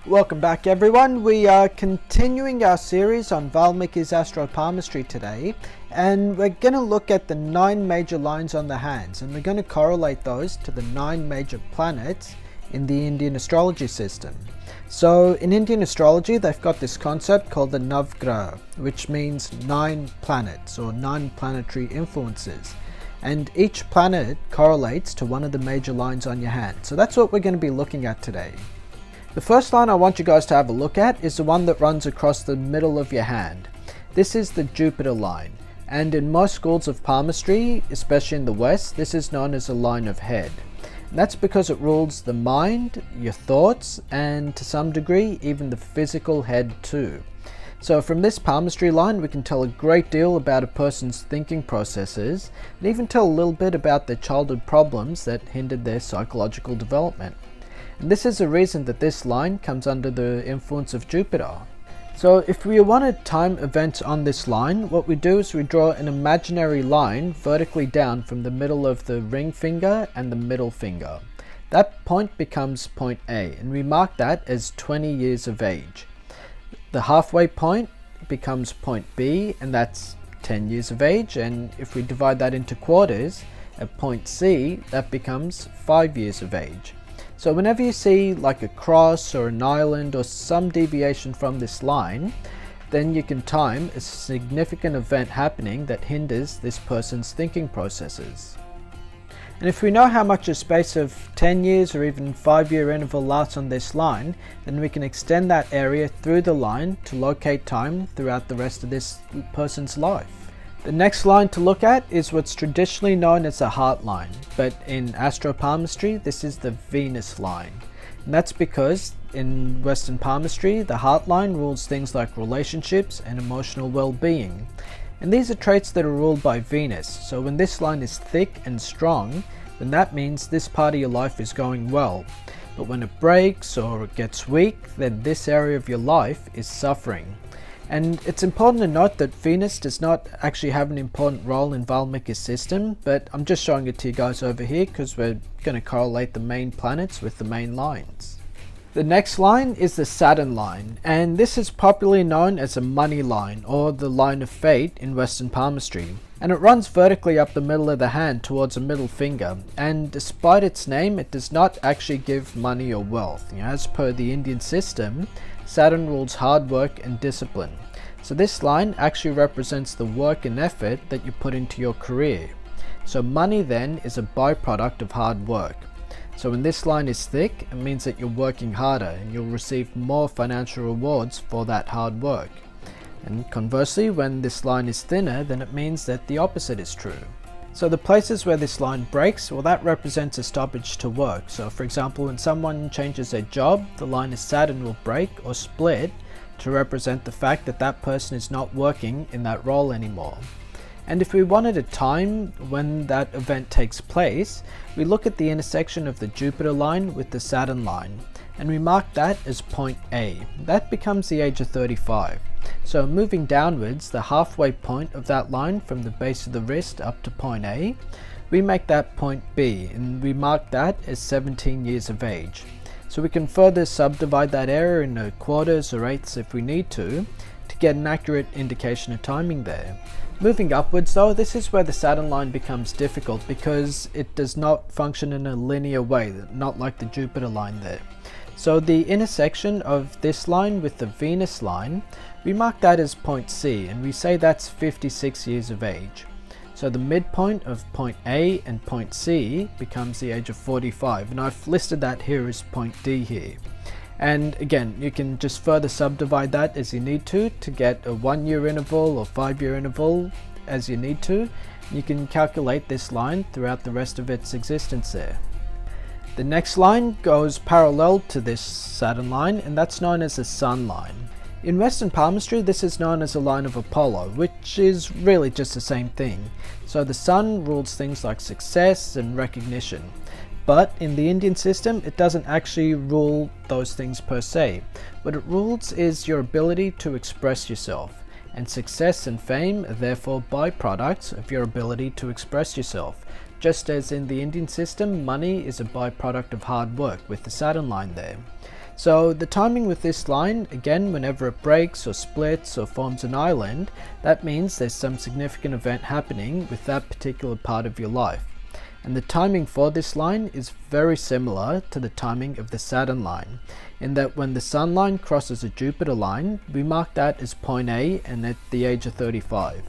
Welcome back everyone. We are continuing our series on Valmiki's Astropalmistry today, and we're going to look at the 9 major lines on the hands, and we're going to correlate those to the 9 major planets in the Indian astrology system. So in Indian astrology they've got this concept called the Navagraha, which means 9 planets or 9 planetary influences, and each planet correlates to one of the major lines on your hand. So that's what we're going to be looking at today. The first line I want you guys to have a look at is the one that runs across the middle of your hand. This is the Jupiter line, and in most schools of palmistry, especially in the West, this is known as a line of head. And that's because it rules the mind, your thoughts, and to some degree even the physical head too. So from this palmistry line we can tell a great deal about a person's thinking processes, and even tell a little bit about their childhood problems that hindered their psychological development. And this is the reason that this line comes under the influence of Jupiter. So if we want to time events on this line, what we do is we draw an imaginary line vertically down from the middle of the ring finger and the middle finger. That point becomes point A, and we mark that as 20 years of age. The halfway point becomes point B, and that's 10 years of age, and if we divide that into quarters, at point C, that becomes 5 years of age. So whenever you see like a cross or an island or some deviation from this line, then you can time a significant event happening that hinders this person's thinking processes. And if we know how much a space of 10 years or even 5-year interval lasts on this line, then we can extend that area through the line to locate time throughout the rest of this person's life. The next line to look at is what's traditionally known as the heart line, but in astropalmistry this is the Venus line. And that's because in Western palmistry the heart line rules things like relationships and emotional well-being. And these are traits that are ruled by Venus, so when this line is thick and strong, then that means this part of your life is going well. But when it breaks or it gets weak, then this area of your life is suffering. And it's important to note that Venus does not actually have an important role in Valmiki's system, but I'm just showing it to you guys over here because we're going to correlate the main planets with the main lines. The next line is the Saturn line, and this is popularly known as a money line or the line of fate in Western palmistry. And it runs vertically up the middle of the hand towards the middle finger, and despite its name it does not actually give money or wealth. As per the Indian system, Saturn rules hard work and discipline. So this line actually represents the work and effort that you put into your career. So money then is a byproduct of hard work. So when this line is thick, it means that you're working harder and you'll receive more financial rewards for that hard work. And conversely, when this line is thinner, then it means that the opposite is true. So the places where this line breaks, well, that represents a stoppage to work. So for example, when someone changes their job, the line of Saturn will break or split to represent the fact that that person is not working in that role anymore. And if we wanted a time when that event takes place, we look at the intersection of the Jupiter line with the Saturn line, and we mark that as point A. That becomes the age of 35. So moving downwards, the halfway point of that line from the base of the wrist up to point A, we make that point B, and we mark that as 17 years of age. So we can further subdivide that area into quarters or eighths if we need to get an accurate indication of timing there. Moving upwards though, this is where the Saturn line becomes difficult because it does not function in a linear way, not like the Jupiter line there. So the intersection of this line with the Venus line, we mark that as point C, and we say that's 56 years of age. So the midpoint of point A and point C becomes the age of 45, and I've listed that here as point D here. And again, you can just further subdivide that as you need to get a 1-year interval or 5-year interval as you need to. You can calculate this line throughout the rest of its existence there. The next line goes parallel to this Saturn line, and that's known as the Sun line. In Western palmistry, this is known as a line of Apollo, which is really just the same thing. So the Sun rules things like success and recognition. But in the Indian system, it doesn't actually rule those things per se. What it rules is your ability to express yourself, and success and fame are therefore byproducts of your ability to express yourself. Just as in the Indian system, money is a byproduct of hard work with the Saturn line there. So the timing with this line, again, whenever it breaks or splits or forms an island, that means there's some significant event happening with that particular part of your life. And the timing for this line is very similar to the timing of the Saturn line, in that when the Sun line crosses a Jupiter line, we mark that as point A and at the age of 35.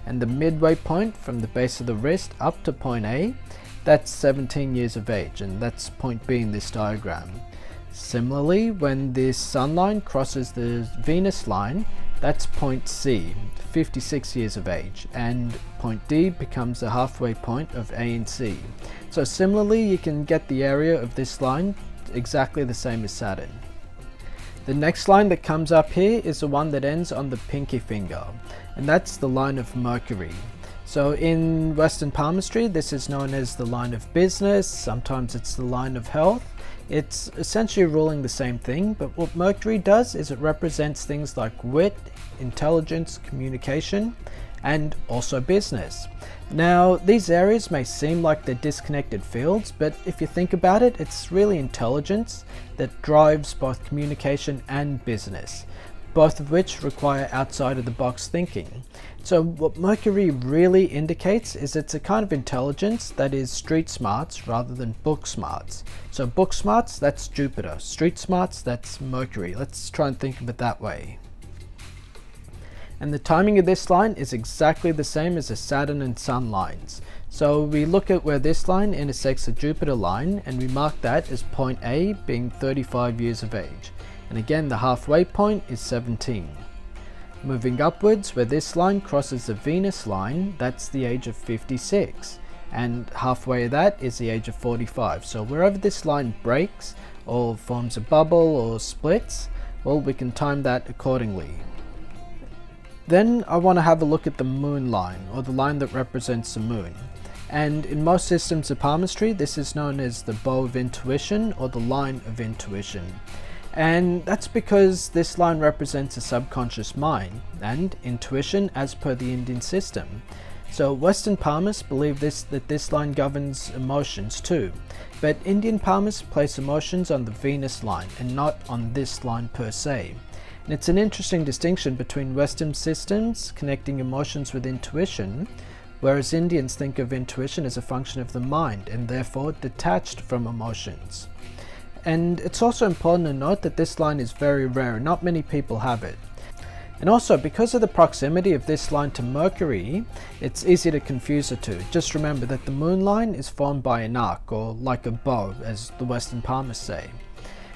And the midway point from the base of the wrist up to point A, that's 17 years of age, and that's point B in this diagram. Similarly, when this Sun line crosses the Venus line, that's point C, 56 years of age, and point D becomes the halfway point of A and C. So similarly, you can get the area of this line exactly the same as Saturn. The next line that comes up here is the one that ends on the pinky finger, and that's the line of Mercury. So in Western palmistry, this is known as the line of business, sometimes it's the line of health. It's essentially ruling the same thing, but what Mercury does is it represents things like wit, intelligence, communication, and also business. Now, these areas may seem like they're disconnected fields, but if you think about it, it's really intelligence that drives both communication and business, both of which require outside of the box thinking. So what Mercury really indicates is it's a kind of intelligence that is street smarts rather than book smarts. So book smarts, that's Jupiter. Street smarts, that's Mercury. Let's try and think of it that way. And the timing of this line is exactly the same as the Saturn and Sun lines. So we look at where this line intersects the Jupiter line, and we mark that as point A being 35 years of age. And again, the halfway point is 17. Moving upwards, where this line crosses the Venus line, that's the age of 56. And halfway of that is the age of 45. So wherever this line breaks, or forms a bubble, or splits, well, we can time that accordingly. Then I want to have a look at the moon line, or the line that represents the moon. And in most systems of palmistry, this is known as the bow of intuition, or the line of intuition. And that's because this line represents a subconscious mind and intuition as per the Indian system. So Western palmists believe that this line governs emotions too, but Indian palmists place emotions on the Venus line and not on this line per se. And it's an interesting distinction between Western systems connecting emotions with intuition, whereas Indians think of intuition as a function of the mind and therefore detached from emotions. And it's also important to note that this line is very rare, not many people have it. And also, because of the proximity of this line to Mercury, it's easy to confuse the two. Just remember that the moon line is formed by an arc, or like a bow, as the Western palmists say.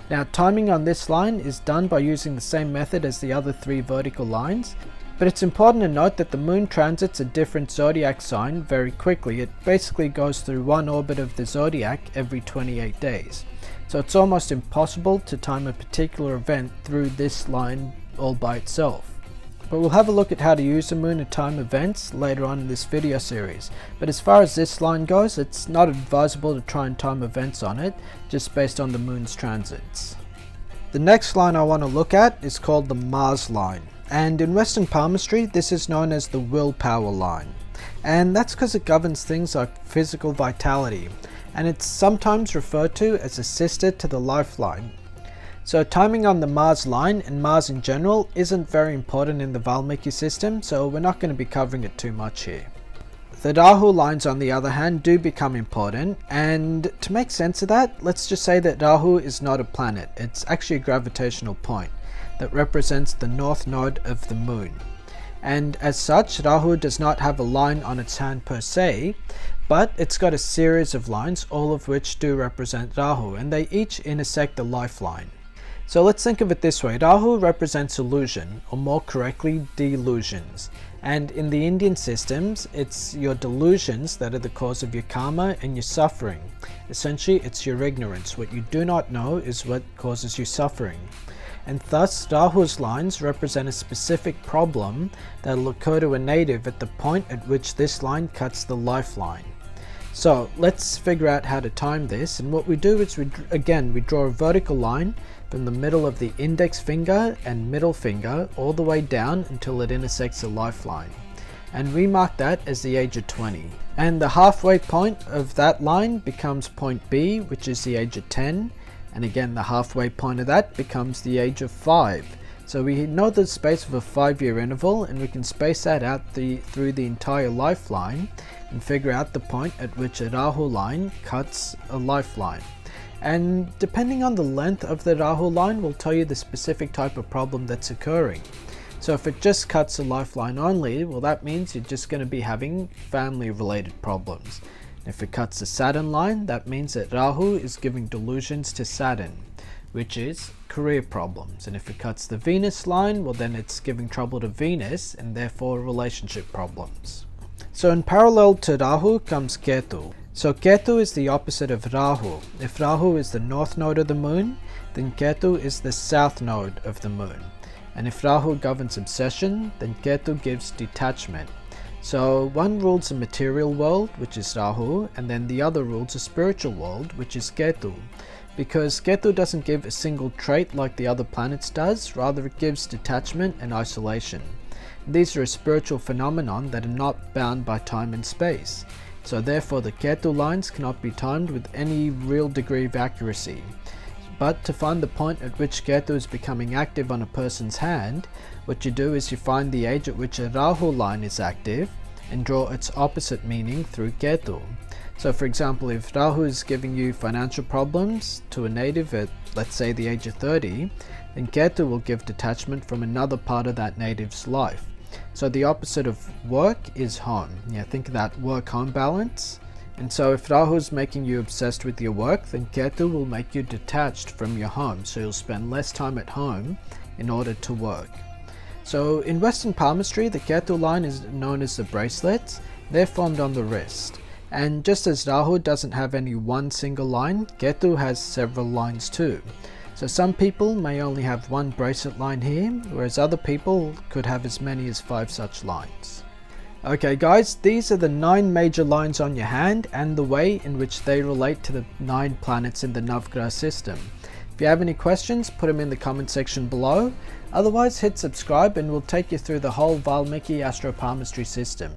Now, timing on this line is done by using the same method as the other three vertical lines, but it's important to note that the moon transits a different zodiac sign very quickly. It basically goes through one orbit of the zodiac every 28 days. So it's almost impossible to time a particular event through this line all by itself. But we'll have a look at how to use the moon to time events later on in this video series. But as far as this line goes, it's not advisable to try and time events on it, just based on the moon's transits. The next line I want to look at is called the Mars line. And in Western palmistry, this is known as the Willpower Line. And that's because it governs things like physical vitality. And it's sometimes referred to as a sister to the lifeline. So timing on the Mars line and Mars in general isn't very important in the Valmiki system, so we're not going to be covering it too much here. The Rahu lines, on the other hand, do become important, and to make sense of that, let's just say that Rahu is not a planet. It's actually a gravitational point that represents the north node of the moon. And as such, Rahu does not have a line on its hand per se, but it's got a series of lines, all of which do represent Rahu, and they each intersect the lifeline. So let's think of it this way. Rahu represents illusion, or more correctly, delusions. And in the Indian systems, it's your delusions that are the cause of your karma and your suffering. Essentially, it's your ignorance. What you do not know is what causes you suffering. And thus, Rahu's lines represent a specific problem that will occur to a native at the point at which this line cuts the lifeline. So let's figure out how to time this, and what we do is we draw a vertical line from the middle of the index finger and middle finger all the way down until it intersects the lifeline. And we mark that as the age of 20. And the halfway point of that line becomes point B, which is the age of 10, And again, the halfway point of that becomes the age of 5. So we know the space of a 5-year interval, and we can space that out through the entire lifeline and figure out the point at which a Rahu line cuts a lifeline. And depending on the length of the Rahu line will tell you the specific type of problem that's occurring. So if it just cuts a lifeline only, well, that means you're just going to be having family related problems. If it cuts the Saturn line, that means that Rahu is giving delusions to Saturn, which is career problems. And if it cuts the Venus line, well, then it's giving trouble to Venus and therefore relationship problems. So in parallel to Rahu comes Ketu. So Ketu is the opposite of Rahu. If Rahu is the north node of the moon, then Ketu is the south node of the moon. And if Rahu governs obsession, then Ketu gives detachment. So one rules the material world, which is Rahu, and then the other rules the spiritual world, which is Ketu. Because Ketu doesn't give a single trait like the other planets does, rather it gives detachment and isolation. These are a spiritual phenomenon that are not bound by time and space. So therefore the Ketu lines cannot be timed with any real degree of accuracy. But to find the point at which Ketu is becoming active on a person's hand, what you do is you find the age at which a Rahu line is active and draw its opposite meaning through Ketu. So for example, if Rahu is giving you financial problems to a native at, let's say, the age of 30, then Ketu will give detachment from another part of that native's life. So the opposite of work is home. Yeah, think of that work-home balance. And so if Rahu is making you obsessed with your work, then Ketu will make you detached from your home, so you'll spend less time at home in order to work. So in Western palmistry, the Ketu line is known as the bracelets. They're formed on the wrist. And just as Rahu doesn't have any one single line, Ketu has several lines too. So some people may only have one bracelet line here, whereas other people could have as many as 5 such lines. Okay guys, these are the 9 major lines on your hand and the way in which they relate to the 9 planets in the Navagraha system. If you have any questions, put them in the comment section below. Otherwise, hit subscribe and we'll take you through the whole Valmiki Astropalmistry system.